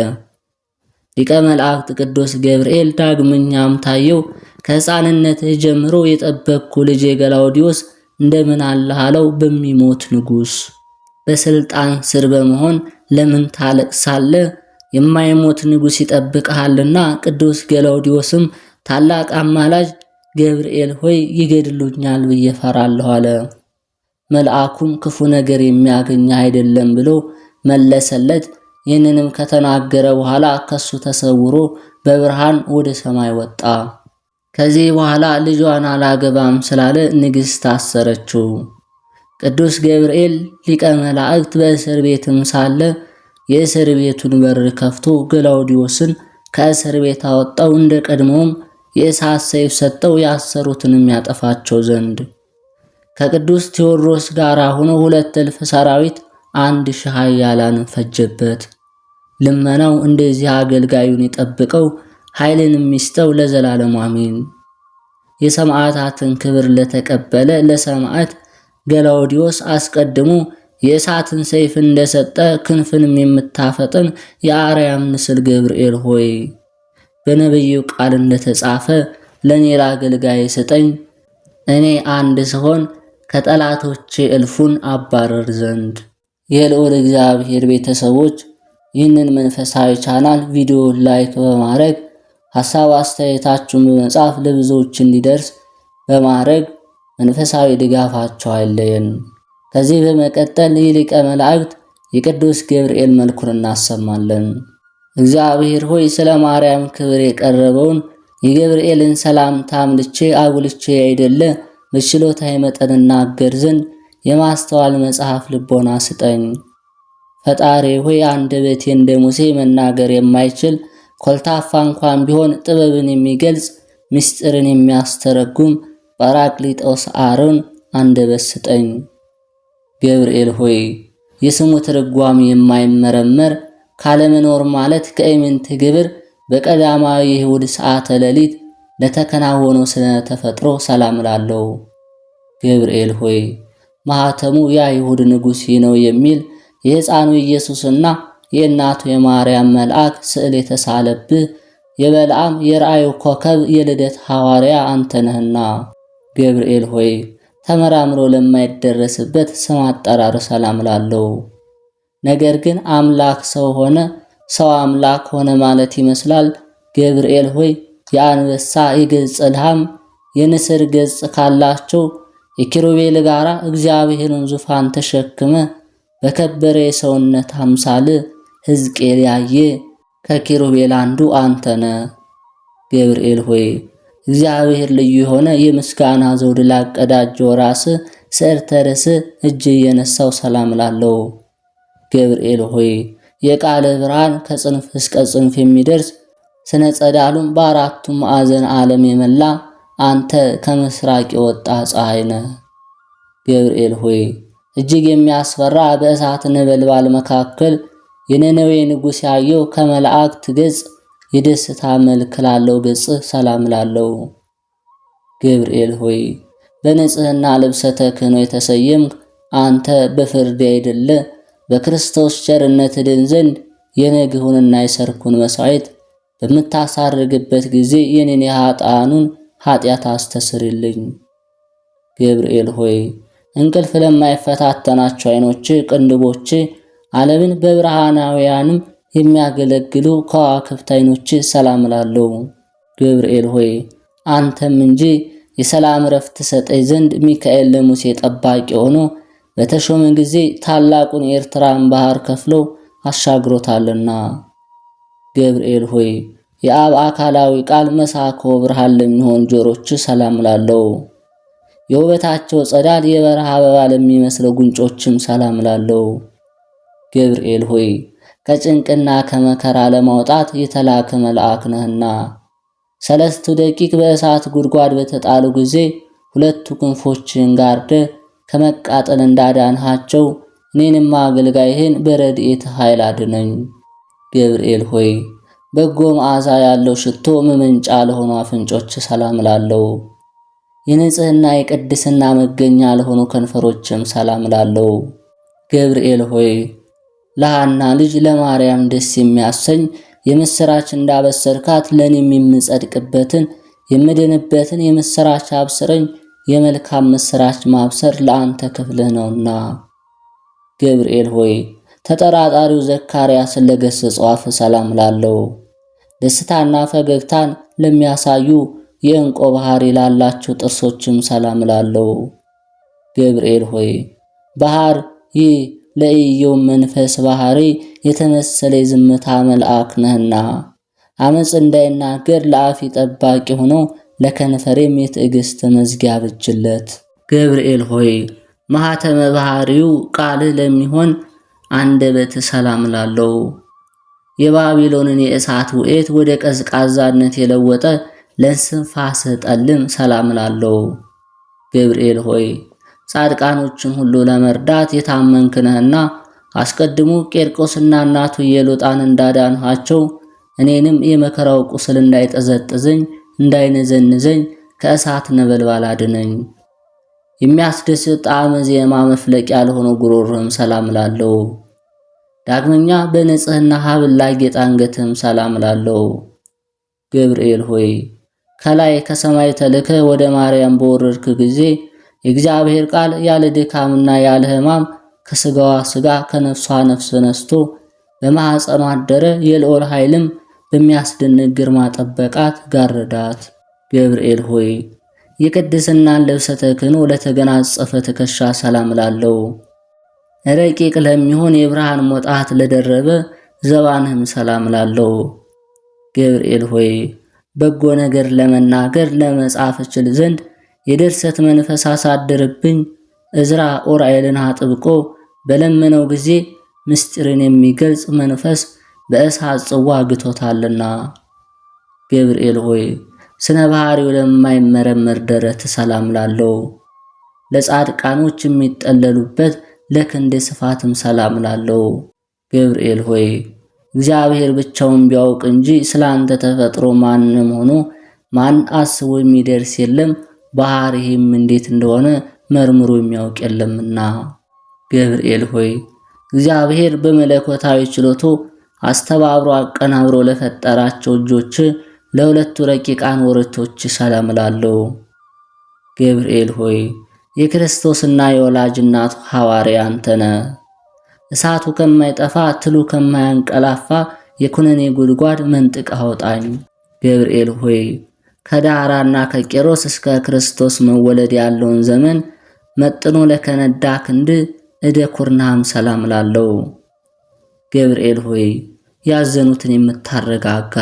ሊቀ መላእክት ቅዱስ ገብርኤል ዳግመኛም ታየው። ከሕፃንነትህ ጀምሮ የጠበቅኩ ልጄ ገላውዲዮስ እንደምን አለህ አለው። በሚሞት ንጉሥ በስልጣን ስር በመሆን ለምን ታለቅሳለህ? የማይሞት ንጉሥ ይጠብቅሃልና። ቅዱስ ገላውዲዮስም ታላቅ አማላጅ ገብርኤል ሆይ ይገድሉኛል ብዬ ፈራለሁ አለ። መልአኩም ክፉ ነገር የሚያገኝ አይደለም ብሎ መለሰለት። ይህንንም ከተናገረ በኋላ ከሱ ተሰውሮ በብርሃን ወደ ሰማይ ወጣ። ከዚህ በኋላ ልጇን አላገባም ስላለ ንግሥት አሰረችው። ቅዱስ ገብርኤል ሊቀ መላእክት በእስር ቤትም ሳለ የእስር ቤቱን በር ከፍቶ ገላውዲዮስን ከእስር ቤት አወጣው። እንደ ቀድሞውም የእሳት ሰይፍ ሰጠው ያሰሩትንም ያጠፋቸው ዘንድ። ከቅዱስ ቴዎድሮስ ጋር ሆኖ 2,000 ሰራዊት 1,000 ኃያላንን ፈጀበት። ልመናው እንደዚህ አገልጋዩን ይጠብቀው ኃይልንም ይስጠው ለዘላለሙ አሜን። የሰማዕታትን ክብር ለተቀበለ ለሰማዕት ገላውዲዮስ አስቀድሞ የእሳትን ሰይፍ እንደሰጠ ክንፍንም የምታፈጥን የአርያም ንስል ገብርኤል ሆይ በነቢዩ ቃል እንደተጻፈ ለኔ ለአገልጋይ ስጠኝ፣ እኔ አንድ ስሆን ከጠላቶቼ እልፉን አባረር ዘንድ። የልዑል እግዚአብሔር ቤተሰቦች ይህንን መንፈሳዊ ቻናል ቪዲዮ ላይክ በማድረግ ሐሳብ አስተያየታችሁን በመጻፍ ለብዙዎች እንዲደርስ በማድረግ መንፈሳዊ ድጋፋቸው አይለየን። ከዚህ በመቀጠል የሊቀ መላእክት የቅዱስ ገብርኤል መልኩን እናሰማለን። እግዚአብሔር ሆይ ስለ ማርያም ክብር የቀረበውን የገብርኤልን ሰላምታ አምልቼ አጉልቼ አይደለ በችሎታዬ መጠን እናገር ዘንድ የማስተዋል መጽሐፍ ልቦና ስጠኝ። ፈጣሪ ሆይ አንደበቴ እንደ ሙሴ መናገር የማይችል ኮልታፋ እንኳን ቢሆን ጥበብን የሚገልጽ ምስጢርን የሚያስተረጉም ጰራቅሊጦስ አሮን አንደበት ስጠኝ። ገብርኤል ሆይ የስሙ ትርጓሜ የማይመረመር ካለመኖር ማለት ከኢምንት ግብር በቀዳማዊ ይሁድ ሰዓተ ሌሊት ለተከናወነው ስነ ተፈጥሮ ሰላም ላለው። ገብርኤል ሆይ ማህተሙ የአይሁድ ንጉሥ ነው የሚል የሕፃኑ ኢየሱስና የእናቱ የማርያም መልአክ ስዕል የተሳለብህ የበልዓም የራእዩ ኮከብ የልደት ሐዋርያ አንተ ነህና። ገብርኤል ሆይ ተመራምሮ ለማይደረስበት ስም አጠራር ሰላም ላለው። ነገር ግን አምላክ ሰው ሆነ፣ ሰው አምላክ ሆነ ማለት ይመስላል። ገብርኤል ሆይ የአንበሳ የገጽ ልሃም የንስር ገጽ ካላቸው የኪሩቤል ጋራ እግዚአብሔርን ዙፋን ተሸክመ በከበረ የሰውነት አምሳል ሕዝቅኤል ያየ ከኪሩቤል አንዱ አንተነ። ገብርኤል ሆይ እግዚአብሔር ልዩ የሆነ የምስጋና ዘውድ ላቀዳጀው ራስ ስዕርተ ርዕስ እጅ የነሳው ሰላም ላለው። ገብርኤል ሆይ የቃለ ብርሃን ከጽንፍ እስከ ጽንፍ የሚደርስ ስነ ጸዳሉን በአራቱ ማዕዘን ዓለም የመላ አንተ ከምስራቅ የወጣ ፀሐይ ነህ። ገብርኤል ሆይ እጅግ የሚያስፈራ በእሳት ነበልባል መካከል የነነዌ ንጉሥ ያየው ከመላእክት ገጽ የደስታ መልክ ላለው ገጽ ሰላም ላለው። ገብርኤል ሆይ በንጽህና ልብሰ ተክህኖ የተሰየምክ አንተ በፍርድ አይደለ በክርስቶስ ቸርነት ድን ዘንድ የነግሁንና የሰርኩን መስዋዕት በምታሳርግበት ጊዜ የኔን የኃጥአኑን ኃጢአት አስተስርልኝ። ገብርኤል ሆይ እንቅልፍ ለማይፈታተናቸው ዓይኖች ቅንድቦች ዓለምን በብርሃናውያንም የሚያገለግሉ ከዋክብት ዓይኖች ሰላም ላለው። ገብርኤል ሆይ አንተም እንጂ የሰላም ረፍት ሰጠኝ ዘንድ ሚካኤል ለሙሴ ጠባቂ ሆኖ በተሾመ ጊዜ ታላቁን የኤርትራን ባህር ከፍሎ አሻግሮታልና። ገብርኤል ሆይ የአብ አካላዊ ቃል መሳኮ ብርሃን ለሚሆን ጆሮች ሰላም ላለው። የውበታቸው ጸዳል የበረሃ አበባ ለሚመስለው ጉንጮችም ሰላም ላለው። ገብርኤል ሆይ ከጭንቅና ከመከራ ለማውጣት የተላከ መልአክ ነህና 3 ደቂቅ በእሳት ጉድጓድ በተጣሉ ጊዜ 2 ክንፎችን ጋርደ ከመቃጠል እንዳዳንሃቸው እኔንም አገልጋይህን በረድኤት ኃይል አድነኝ። ገብርኤል ሆይ በጎ መዓዛ ያለው ሽቶ መመንጫ ለሆኑ አፍንጮች ሰላም ላለው። የንጽህና የቅድስና መገኛ ለሆኑ ከንፈሮችም ሰላም ላለው። ገብርኤል ሆይ ለሐና ልጅ ለማርያም ደስ የሚያሰኝ የምስራች እንዳበሰርካት ለኔም የምጸድቅበትን የምድንበትን የምስራች አብስረኝ። የመልካም ምስራች ማብሰር ለአንተ ክፍልህ ነውና። ገብርኤል ሆይ ተጠራጣሪው ዘካርያስን ለገሰጸው አፍ ሰላም ላለው። ደስታና ፈገግታን ለሚያሳዩ የእንቆ ባህሪ ላላቸው ጥርሶችም ሰላም ላለው። ገብርኤል ሆይ ባህር ይህ ለኢዮብ መንፈስ ባህሪ የተመሰለ የዝምታ መልአክ ነህና አመጽ እንዳይናገር ለአፊ ጠባቂ ሆኖ ለከንፈሬም የትዕግስት መዝጊያ ብጅለት። ገብርኤል ሆይ ማኅተመ ባህሪው ቃል ለሚሆን አንደበት ሰላም ላለው። የባቢሎንን የእሳት ውኤት ወደ ቀዝቃዛነት የለወጠ ለእስትንፋስህ ጠልም ሰላም እላለሁ። ገብርኤል ሆይ ጻድቃኖችን ሁሉ ለመርዳት የታመንክ ነህና አስቀድሞ ቄርቆስና እናቱ ኢየሉጣን እንዳዳንኋቸው እኔንም የመከራው ቁስል እንዳይጠዘጥዘኝ እንዳይነዘንዘኝ ከእሳት ነበልባል አድነኝ። የሚያስደስት ጣዕመ ዜማ መፍለቂያ ለሆነው ጉሮሮህም ሰላም እላለሁ። ዳግመኛ በንጽህና ሐብል ላጌጠ አንገትህም ሰላም እላለሁ። ገብርኤል ሆይ ከላይ ከሰማይ ተልከ ወደ ማርያም በወረድክ ጊዜ የእግዚአብሔር ቃል ያለ ድካምና ያለ ሕማም ከስጋዋ ስጋ ከነፍሷ ነፍስ ነስቶ በማኅፀኗ አደረ። የልዑል ኃይልም በሚያስደንቅ ግርማ ጠበቃት ጋረዳት። ገብርኤል ሆይ የቅድስናን ልብሰ ተክህኖ ለተገናጸፈ ትከሻ ሰላም እላለሁ። ረቂቅ ለሚሆን የብርሃን ሞጣት ለደረበ ዘባንህም ሰላም እላለሁ። ገብርኤል ሆይ በጎ ነገር ለመናገር ለመጻፍ እችል ዘንድ የድርሰት መንፈስ አሳድርብኝ። ዕዝራ ኡራኤልን አጥብቆ በለመነው ጊዜ ምስጢርን የሚገልጽ መንፈስ በእሳት ጽዋ ግቶታልና። ገብርኤል ሆይ ስነ ባህሪው ለማይመረመር ደረት ሰላም እላለሁ። ለጻድቃኖች የሚጠለሉበት ለክንድ ስፋትም ሰላም እላለሁ። ገብርኤል ሆይ እግዚአብሔር ብቻውን ቢያውቅ እንጂ ስላንተ ተፈጥሮ ማንም ሆኖ ማን አስቦ የሚደርስ የለም፣ ባህሪህም እንዴት እንደሆነ መርምሮ የሚያውቅ የለምና። ገብርኤል ሆይ እግዚአብሔር በመለኮታዊ ችሎቱ አስተባብሮ አቀናብሮ ለፈጠራቸው እጆች ለሁለቱ ረቂቃን ወረቶች ሰላም እላለሁ። ገብርኤል ሆይ የክርስቶስና የወላጅ እናቱ ሐዋርያ አንተ ነህ። እሳቱ ከማይጠፋ ትሉ ከማያንቀላፋ የኩነኔ ጉድጓድ መንጥቅ አውጣኝ። ገብርኤል ሆይ ከዳራና ከቄሮስ እስከ ክርስቶስ መወለድ ያለውን ዘመን መጥኖ ለከነዳ ክንድ እደ ኩርናም ሰላም እላለሁ። ገብርኤል ሆይ ያዘኑትን የምታረጋጋ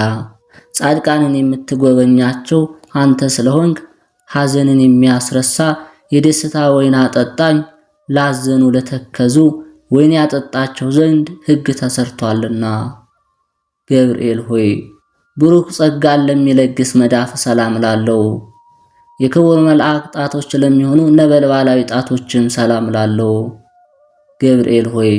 ጻድቃንን የምትጎበኛቸው አንተ ስለሆንክ ሐዘንን የሚያስረሳ የደስታ ወይን አጠጣኝ። ላዘኑ ለተከዙ ወይን ያጠጣቸው ዘንድ ሕግ ተሰርቷልና። ገብርኤል ሆይ ብሩክ ጸጋን ለሚለግስ መዳፍ ሰላም እላለሁ። የክቡር መልአክ ጣቶች ለሚሆኑ ነበልባላዊ ጣቶችም ሰላም እላለሁ። ገብርኤል ሆይ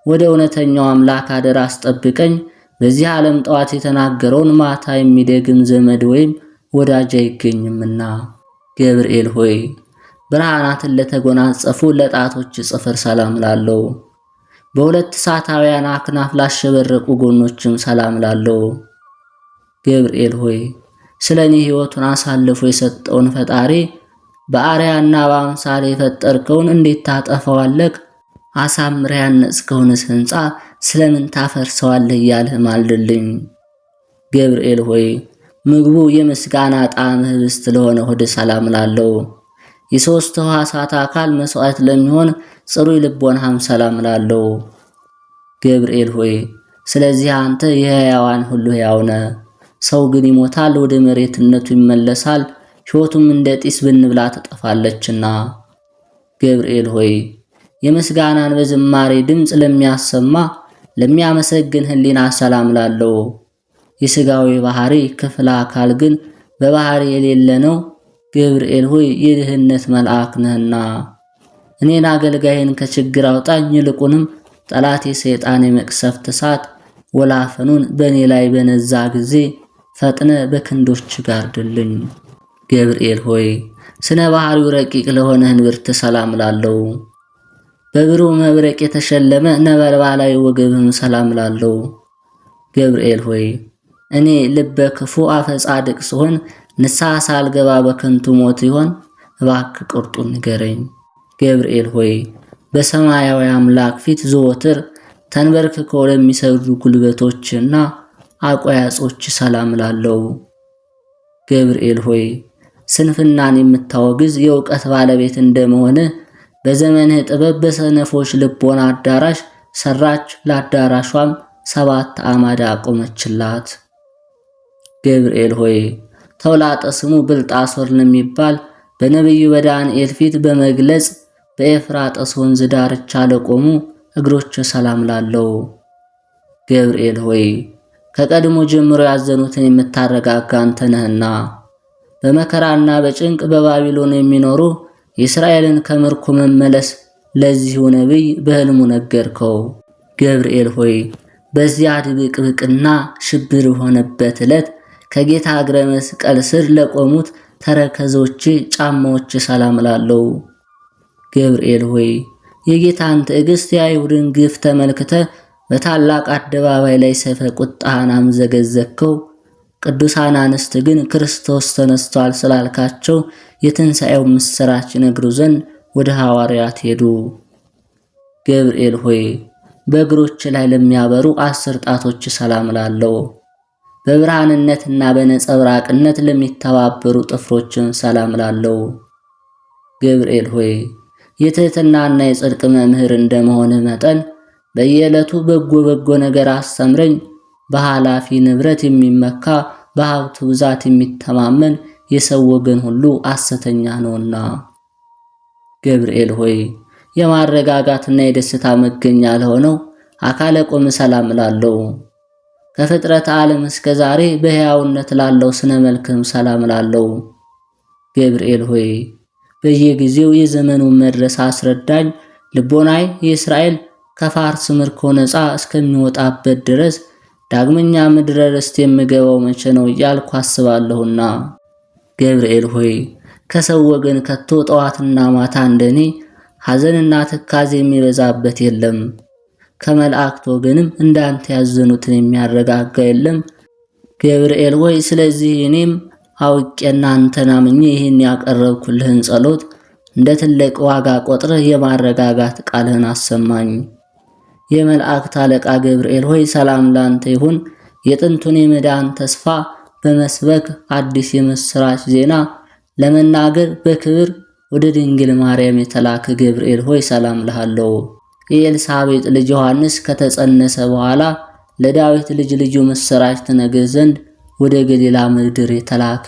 ወደ እውነተኛው አምላክ አደራ አስጠብቀኝ። በዚህ ዓለም ጠዋት የተናገረውን ማታ የሚደግም ዘመድ ወይም ወዳጅ አይገኝምና። ገብርኤል ሆይ ብርሃናትን ለተጎናጸፉ ለጣቶች ጽፍር ሰላም እላለሁ። በሁለት እሳታውያን አክናፍ ላሸበረቁ ጎኖችም ሰላም እላለሁ። ገብርኤል ሆይ ስለ እኔ ሕይወቱን አሳልፎ የሰጠውን ፈጣሪ በአርያና በአምሳል የፈጠርከውን እንዴት ታጠፈዋለህ? አሳምረህ ያነጽከውንስ ሕንፃ ስለምን ታፈርሰዋለህ? እያልህ ማልድልኝ። ገብርኤል ሆይ ምግቡ የምስጋና ጣዕም ህብስት ለሆነ ሆድ ሰላም እላለሁ። የሦስት ሕዋሳት አካል መሥዋዕት ለሚሆን ጽሩይ ልቦናህም ሰላም እላለሁ። ገብርኤል ሆይ ስለዚህ አንተ የሕያዋን ሁሉ ሕያው ነህ። ሰው ግን ይሞታል፣ ወደ መሬትነቱ ይመለሳል፣ ሕይወቱም እንደ ጢስ ብንብላ ትጠፋለችና። ገብርኤል ሆይ የምስጋናን በዝማሬ ድምፅ ለሚያሰማ ለሚያመሰግን ህሊና ሰላም እላለሁ። የሥጋዊ ባህሪ ክፍለ አካል ግን በባህሪ የሌለ ነው። ገብርኤል ሆይ የድህነት መልአክ ነህና እኔን አገልጋይን ከችግር አውጣኝ። ይልቁንም ጠላቴ ሰይጣን የመቅሰፍት እሳት ወላፈኑን በእኔ ላይ በነዛ ጊዜ ፈጥነ በክንዶች ጋርድልኝ። ገብርኤል ሆይ ስነ ባህሪው ረቂቅ ለሆነ እንብርት ሰላም እላለሁ። በብሩህ መብረቅ የተሸለመ ነበልባላዊ ወገብም ሰላም እላለሁ። ገብርኤል ሆይ እኔ ልበ ክፉ አፈ ጻድቅ ስሆን ንስሐ ሳልገባ በከንቱ ሞት ይሆን? እባክህ ቁርጡን ንገረኝ። ገብርኤል ሆይ በሰማያዊ አምላክ ፊት ዘወትር ተንበርክከው ለሚሰግዱ ጉልበቶችና አቆያጾች ሰላም እላለሁ። ገብርኤል ሆይ ስንፍናን የምታወግዝ የእውቀት ባለቤት እንደመሆንህ በዘመንህ ጥበብ በሰነፎች ልቦና አዳራሽ ሰራች፣ ለአዳራሿም 7 አዕማድ አቆመችላት። ገብርኤል ሆይ ተውላጠ ስሙ ብልጣሶር ለሚባል በነቢዩ በዳንኤል ፊት በመግለጽ በኤፍራጥስ ወንዝ ዳርቻ ለቆሙ እግሮች ሰላም እላለሁ። ገብርኤል ሆይ ከቀድሞ ጀምሮ ያዘኑትን የምታረጋጋ አንተ ነህና በመከራና በጭንቅ በባቢሎን የሚኖሩ የእስራኤልን ከምርኮ መመለስ ለዚሁ ነቢይ በሕልሙ ነገርከው። ገብርኤል ሆይ በዚያ ድብቅብቅና ሽብር በሆነበት ዕለት ከጌታ እግረ መስቀል ስር ለቆሙት ተረከዞች ጫማዎች ሰላም እላለሁ። ገብርኤል ሆይ የጌታን ትዕግስት የአይሁድን ግፍ ተመልክተ በታላቅ አደባባይ ላይ ሰይፈ ቁጣህን አምዘገዘግከው። ቅዱሳን አንስት ግን ክርስቶስ ተነስቷል ስላልካቸው የትንሣኤው ምስራች ይነግሩ ዘንድ ወደ ሐዋርያት ሄዱ። ገብርኤል ሆይ በእግሮች ላይ ለሚያበሩ 10 ጣቶች ሰላም እላለሁ። በብርሃንነትና በነጸብራቅነት ለሚተባበሩ ጥፍሮችን ሰላም እላለሁ። ገብርኤል ሆይ የትህትናና የጽድቅ መምህር እንደመሆንህ መጠን በየዕለቱ በጎ ነገር አስተምረኝ። በኃላፊ ንብረት የሚመካ በሀብቱ ብዛት የሚተማመን የሰው ወገን ሁሉ ሐሰተኛ ነውና። ገብርኤል ሆይ የማረጋጋትና የደስታ መገኛ ለሆነው አካለ ቆም ሰላም እላለሁ። ከፍጥረት ዓለም እስከ ዛሬ በሕያውነት ላለው ስነ መልክም ሰላም እላለሁ። ገብርኤል ሆይ በየጊዜው የዘመኑን መድረስ አስረዳኝ። ልቦናይ የእስራኤል ከፋርስ ምርኮ ነፃ እስከሚወጣበት ድረስ ዳግመኛ ምድረ ርስት የምገባው መቼ ነው እያልኩ አስባለሁና። ገብርኤል ሆይ ከሰው ወገን ከቶ ጠዋትና ማታ እንደኔ ሐዘንና ትካዜ የሚበዛበት የለም። ከመላእክት ወገንም እንዳንተ ያዘኑትን የሚያረጋጋ የለም። ገብርኤል ሆይ ስለዚህ እኔም አውቄና አንተን አምኜ ይህን ያቀረብኩልህን ጸሎት እንደ ትልቅ ዋጋ ቆጥረህ የማረጋጋት ቃልህን አሰማኝ። የመላእክት አለቃ ገብርኤል ሆይ ሰላም ላንተ ይሁን። የጥንቱን የመዳን ተስፋ በመስበክ አዲስ የምስራች ዜና ለመናገር በክብር ወደ ድንግል ማርያም የተላከ ገብርኤል ሆይ ሰላም እልሃለሁ። የኤልሳቤጥ ልጅ ዮሐንስ ከተጸነሰ በኋላ ለዳዊት ልጅ ልጁ ምስራች ትነግር ዘንድ ወደ ገሊላ ምድር የተላከ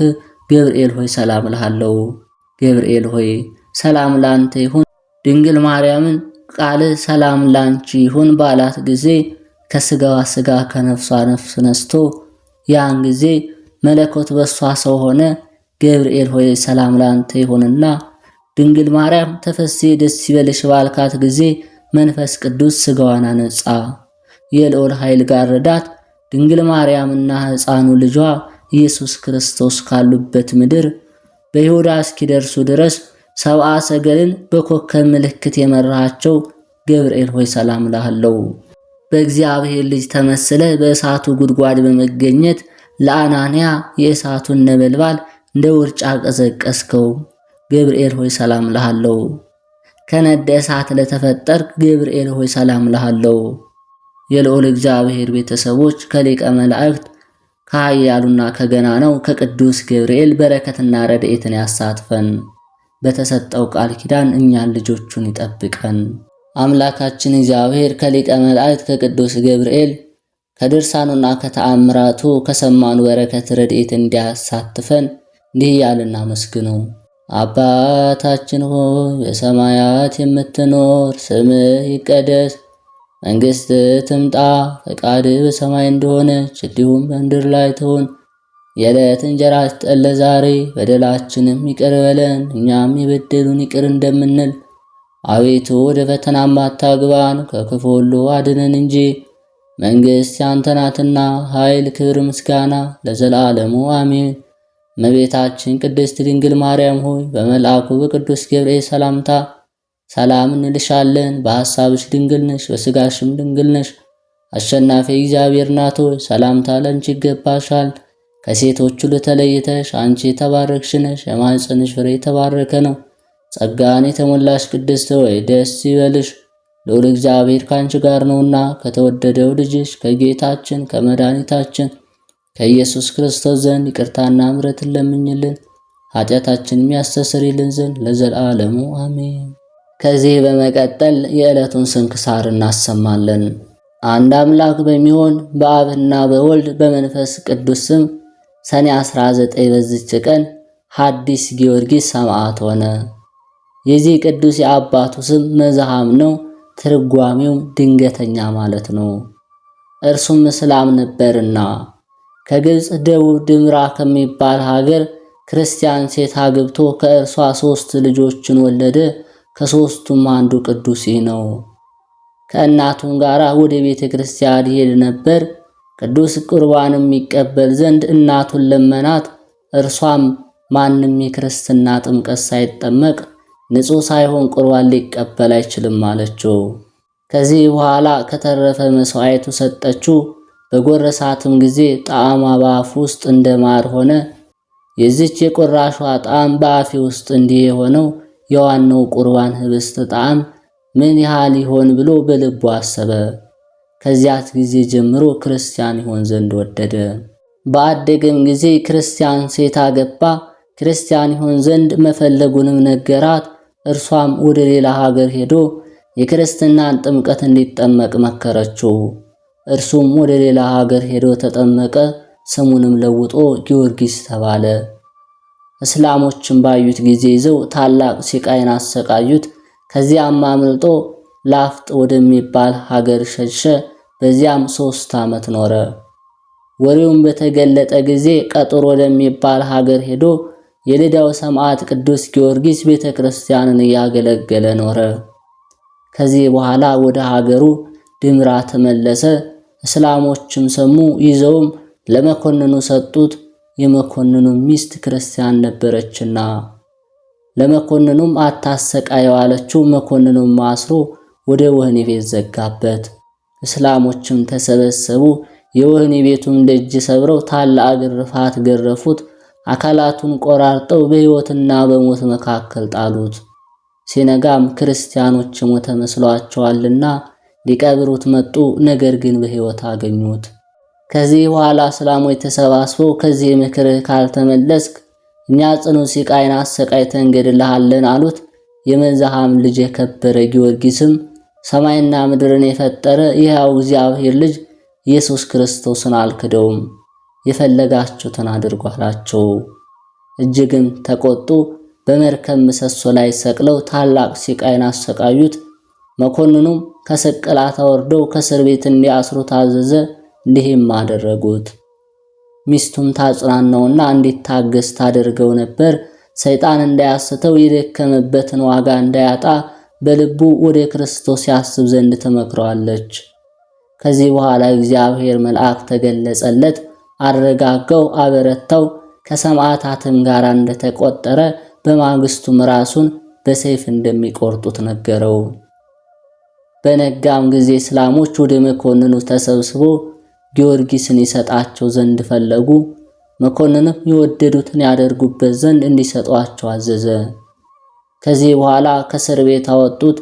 ገብርኤል ሆይ ሰላም እልሃለሁ። ገብርኤል ሆይ ሰላም ላንተ ይሁን። ድንግል ማርያምን ቃል ሰላም ላንቺ ይሁን ባላት ጊዜ ከስጋዋ ስጋ ከነፍሷ ነፍስ ነስቶ ያን ጊዜ መለኮት በሷ ሰው ሆነ። ገብርኤል ሆይ ሰላም ላንተ ይሁንና ድንግል ማርያም ተፈሥሒ ደስ ይበልሽ ባልካት ጊዜ መንፈስ ቅዱስ ስጋዋን አነጻ። የልዑል ኃይል ጋረዳት። ድንግል ማርያምና ሕፃኑ ልጇ ኢየሱስ ክርስቶስ ካሉበት ምድር በይሁዳ እስኪደርሱ ድረስ ሰብአ ሰገልን በኮከብ ምልክት የመራቸው ገብርኤል ሆይ ሰላም እልሃለሁ። በእግዚአብሔር ልጅ ተመስለ በእሳቱ ጉድጓድ በመገኘት ለአናንያ የእሳቱን ነበልባል እንደ ውርጫ ቀዘቀስከው። ገብርኤል ሆይ ሰላም እልሃለሁ። ከነደ እሳት ለተፈጠርክ ገብርኤል ሆይ ሰላም እልሃለሁ። የልዑል እግዚአብሔር ቤተሰቦች ከሊቀ መላእክት ከኃያሉና ከገናናው ከቅዱስ ገብርኤል በረከትና ረድኤትን ያሳትፈን። በተሰጠው ቃል ኪዳን እኛን ልጆቹን ይጠብቀን። አምላካችን እግዚአብሔር ከሊቀ መላእክት ከቅዱስ ገብርኤል ከድርሳኑና ከተአምራቱ ከሰማኑ በረከት ረድኤት እንዲያሳትፈን እንዲህ እያልን አመስግኑ። አባታችን ሆይ በሰማያት የምትኖር፣ ስምህ ይቀደስ፣ መንግሥትህ ትምጣ፣ ፈቃድህ በሰማይ እንደሆነች እንዲሁም በምድር ላይ ትሁን። የዕለት እንጀራችንን ስጠን ዛሬ፣ በደላችንም ይቅር በለን እኛም የበደሉን ይቅር እንደምንል። አቤቱ ወደ ፈተናም አታግባን ከክፉ ሁሉ አድነን እንጂ መንግሥት ያንተ ናትና፣ ኃይል፣ ክብር፣ ምስጋና ለዘላለሙ አሜን። እመቤታችን ቅድስት ድንግል ማርያም ሆይ በመልአኩ በቅዱስ ገብርኤል ሰላምታ ሰላም እንልሻለን። በሐሳብሽ ድንግል ነሽ፣ በሥጋሽም ድንግል ነሽ። አሸናፊ እግዚአብሔር እናት ሆይ ሰላምታ ለአንቺ ይገባሻል። ከሴቶች ሁሉ ተለይተሽ አንቺ የተባረክሽ ነሽ፣ የማኅፀንሽ ፍሬ የተባረከ ነው። ጸጋን የተሞላሽ ቅድስት ሆይ ደስ ይበልሽ፣ ልዑል እግዚአብሔር ካንቺ ጋር ነውና ከተወደደው ልጅሽ ከጌታችን ከመድኃኒታችን ከኢየሱስ ክርስቶስ ዘንድ ይቅርታና ምሕረትን ለምኝልን ኃጢአታችንን የሚያስተሰርይልን ዘንድ ለዘላለሙ አሜን። ከዚህ በመቀጠል የዕለቱን ስንክሳር እናሰማለን። አንድ አምላክ በሚሆን በአብና በወልድ በመንፈስ ቅዱስ ስም ሰኔ 19 በዚች ቀን ሐዲስ ጊዮርጊስ ሰማዕት ሆነ። የዚህ ቅዱስ የአባቱ ስም መዝሃም ነው። ትርጓሜውም ድንገተኛ ማለት ነው። እርሱም እስላም ነበርና ከግብፅ ደቡብ ድምራ ከሚባል ሀገር ክርስቲያን ሴት አግብቶ ከእርሷ 3 ልጆችን ወለደ። ከ3ቱም አንዱ ቅዱስ ነው። ከእናቱም ጋር ወደ ቤተ ክርስቲያን ይሄድ ነበር። ቅዱስ ቁርባንም ይቀበል ዘንድ እናቱን ለመናት። እርሷም ማንም የክርስትና ጥምቀት ሳይጠመቅ ንጹሕ ሳይሆን ቁርባን ሊቀበል አይችልም አለችው። ከዚህ በኋላ ከተረፈ መስዋዕቱ ሰጠችው። በጎረሳትም ጊዜ ጣዕሟ በአፍ ውስጥ እንደ ማር ሆነ። የዚች የቁራሿ ጣዕም በአፌ ውስጥ እንዲህ የሆነው የዋናው ቁርባን ህብስት ጣዕም ምን ያህል ይሆን ብሎ በልቡ አሰበ። ከዚያት ጊዜ ጀምሮ ክርስቲያን ይሆን ዘንድ ወደደ። በአደገም ጊዜ ክርስቲያን ሴት አገባ። ክርስቲያን ይሆን ዘንድ መፈለጉንም ነገራት። እርሷም ወደ ሌላ ሀገር ሄዶ የክርስትናን ጥምቀት እንዲጠመቅ መከረችው። እርሱም ወደ ሌላ ሀገር ሄዶ ተጠመቀ። ስሙንም ለውጦ ጊዮርጊስ ተባለ። እስላሞችን ባዩት ጊዜ ይዘው ታላቅ ስቃይን አሰቃዩት። ከዚያም አምልጦ ላፍጥ ወደሚባል ሀገር ሸሸ። በዚያም 3 ዓመት ኖረ። ወሬውን በተገለጠ ጊዜ ቀጥር ወደሚባል ሀገር ሄዶ የልዳው ሰማዕት ቅዱስ ጊዮርጊስ ቤተክርስቲያንን እያገለገለ ኖረ። ከዚህ በኋላ ወደ ሀገሩ ድምራ ተመለሰ። እስላሞችም ሰሙ። ይዘውም ለመኮንኑ ሰጡት። የመኮንኑ ሚስት ክርስቲያን ነበረችና ለመኮንኑም አታሰቃየው አለችው። መኮንኑም አስሮ ወደ ወህኒ ቤት ዘጋበት። እስላሞችም ተሰበሰቡ። የወህኒ ቤቱን ደጅ ሰብረው ታላቅ ግርፋት ገረፉት። አካላቱን ቆራርጠው በሕይወትና በሞት መካከል ጣሉት። ሲነጋም ክርስቲያኖች ሞተ መስሏቸዋልና ሊቀብሩት መጡ። ነገር ግን በሕይወት አገኙት። ከዚህ በኋላ እስላሞች ተሰባስበው ከዚህ ምክርህ ካልተመለስክ እኛ ጽኑ ስቃይን አሰቃይተን እንገድልሃለን አሉት። የመዛሃም ልጅ የከበረ ጊዮርጊስም ሰማይና ምድርን የፈጠረ ይህው እግዚአብሔር ልጅ ኢየሱስ ክርስቶስን አልክደውም፣ የፈለጋችሁትን አድርጉ አላቸው። እጅግም ተቆጡ። በመርከብ ምሰሶ ላይ ሰቅለው ታላቅ ስቃይን አሰቃዩት። መኮንኑም ከስቅላት አወርደው ከእስር ቤት እንዲያስሩ ታዘዘ። እንዲህም አደረጉት። ሚስቱም ታጽናናውና እንዲታገስ ታደርገው ነበር። ሰይጣን እንዳያስተው የደከመበትን ዋጋ እንዳያጣ በልቡ ወደ ክርስቶስ ያስብ ዘንድ ተመክረዋለች። ከዚህ በኋላ እግዚአብሔር መልአክ ተገለጸለት፣ አረጋጋው፣ አበረታው። ከሰማዕታትም ጋር እንደተቆጠረ በማግስቱም ራሱን በሰይፍ እንደሚቆርጡት ነገረው። በነጋም ጊዜ እስላሞች ወደ መኮንኑ ተሰብስበው ጊዮርጊስን ይሰጣቸው ዘንድ ፈለጉ። መኮንኑም የወደዱትን ያደርጉበት ዘንድ እንዲሰጧቸው አዘዘ። ከዚህ በኋላ ከእስር ቤት አወጡት።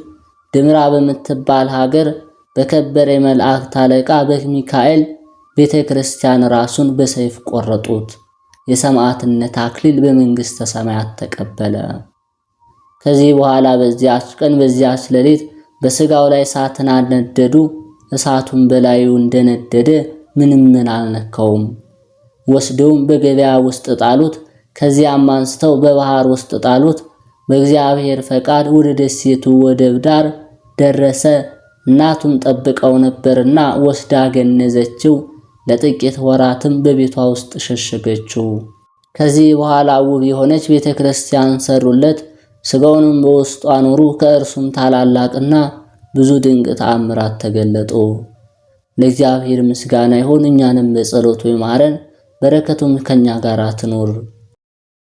ድምራ በምትባል ሀገር በከበረ የመላእክት አለቃ በሚካኤል ቤተክርስቲያን ራሱን በሰይፍ ቆረጡት። የሰማዕትነት አክሊል በመንግስተ ሰማያት ተቀበለ። ከዚህ በኋላ በዚያች ቀን በዚያች ሌሊት በስጋው ላይ እሳትን አነደዱ። እሳቱን በላዩ እንደነደደ ምንም አልነካውም። ወስደውም በገበያ ውስጥ ጣሉት። ከዚያም አንስተው በባህር ውስጥ ጣሉት። በእግዚአብሔር ፈቃድ ወደ ደሴቱ ወደብ ዳር ደረሰ። እናቱም ጠብቀው ነበርና ወስዳ ገነዘችው። ለጥቂት ወራትም በቤቷ ውስጥ ሸሸገችው። ከዚህ በኋላ ውብ የሆነች ቤተክርስቲያን ሰሩለት። ስጋውንም በውስጡ አኖሩ። ከእርሱም ታላላቅና ብዙ ድንቅ ተአምራት ተገለጡ። ለእግዚአብሔር ምስጋና ይሁን። እኛንም በጸሎቱ ይማረን፣ በረከቱም ከኛ ጋር ትኑር